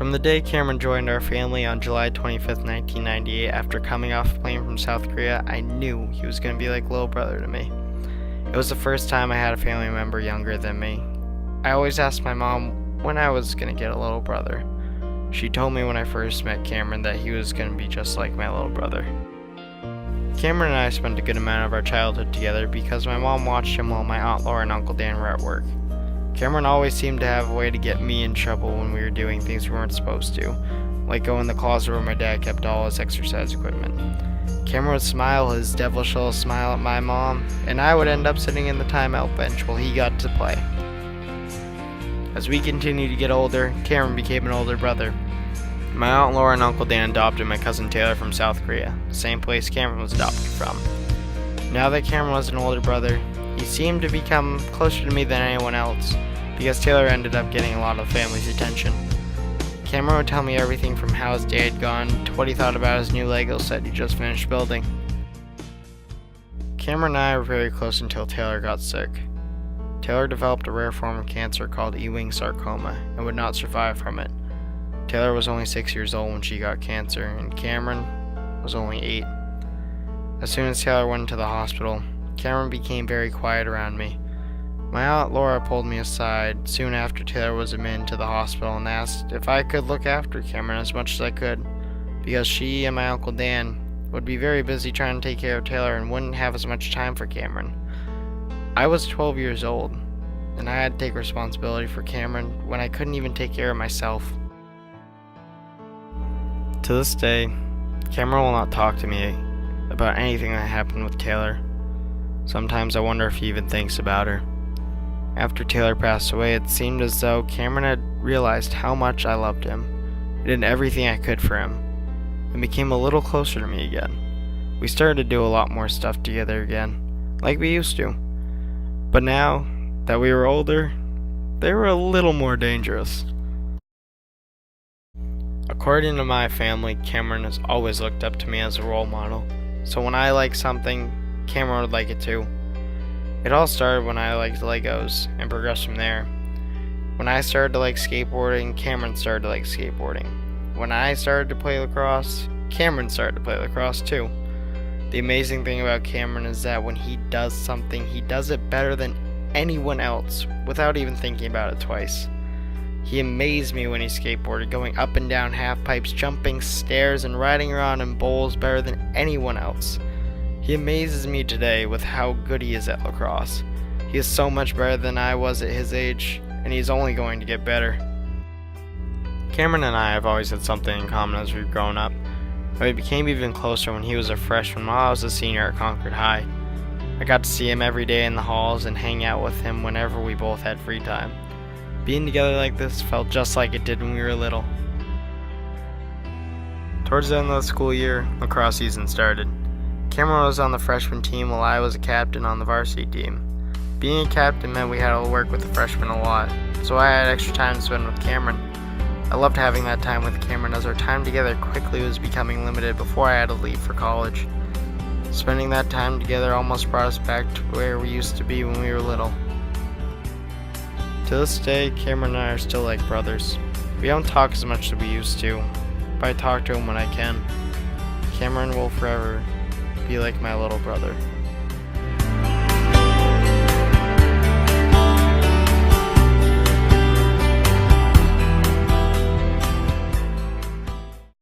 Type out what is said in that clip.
From the day Cameron joined our family on July 25th, 1998, after coming off a plane from South Korea, I knew he was going to be like little brother to me. It was the first time I had a family member younger than me. I always asked my mom when I was going to get a little brother. She told me when I first met Cameron that he was going to be just like my little brother. Cameron and I spent a good amount of our childhood together because my mom watched him while my Aunt Laura and Uncle Dan were at work. Cameron always seemed to have a way to get me in trouble when we were doing things we weren't supposed to, like go in the closet where my dad kept all his exercise equipment. Cameron would smile his devilish little smile at my mom, and I would end up sitting in the timeout bench while he got to play. As we continued to get older, Cameron became an older brother. My Aunt Laura and Uncle Dan adopted my cousin Taylor from South Korea, the same place Cameron was adopted from. Now that Cameron was an older brother, he seemed to become closer to me than anyone else, because Taylor ended up getting a lot of the family's attention. Cameron would tell me everything from how his day had gone to what he thought about his new Lego set he just finished building. Cameron and I were very close until Taylor got sick. Taylor developed a rare form of cancer called Ewing sarcoma and would not survive from it. Taylor was only 6 years old when she got cancer, and Cameron was only 8. As soon as Taylor went into the hospital, Cameron became very quiet around me. My Aunt Laura pulled me aside soon after Taylor was admitted to the hospital and asked if I could look after Cameron as much as I could, because she and my Uncle Dan would be very busy trying to take care of Taylor and wouldn't have as much time for Cameron. I was 12 years old, and I had to take responsibility for Cameron when I couldn't even take care of myself. To this day, Cameron will not talk to me about anything that happened with Taylor. Sometimes I wonder if he even thinks about her. After Taylor passed away, it seemed as though Cameron had realized how much I loved him. I did everything I could for him, and became a little closer to me again. We started to do a lot more stuff together again, like we used to. But now that we were older, they were a little more dangerous. According to my family, Cameron has always looked up to me as a role model, so when I like something, Cameron would like it too. It all started when I liked Legos, and progressed from there. When I started to like skateboarding, Cameron started to like skateboarding. When I started to play lacrosse, Cameron started to play lacrosse too. The amazing thing about Cameron is that when he does something, he does it better than anyone else, without even thinking about it twice. He amazed me when he skateboarded, going up and down half pipes, jumping stairs, and riding around in bowls better than anyone else. He amazes me today with how good he is at lacrosse. He is so much better than I was at his age, and he's only going to get better. Cameron and I have always had something in common as we've grown up, and we became even closer when he was a freshman while I was a senior at Concord High. I got to see him every day in the halls and hang out with him whenever we both had free time. Being together like this felt just like it did when we were little. Towards the end of the school year, lacrosse season started. Cameron was on the freshman team while I was a captain on the varsity team. Being a captain meant we had to work with the freshmen a lot, so I had extra time to spend with Cameron. I loved having that time with Cameron as our time together quickly was becoming limited before I had to leave for college. Spending that time together almost brought us back to where we used to be when we were little. To this day, Cameron and I are still like brothers. We don't talk as much as we used to, but I talk to him when I can. Cameron will forever be like my little brother.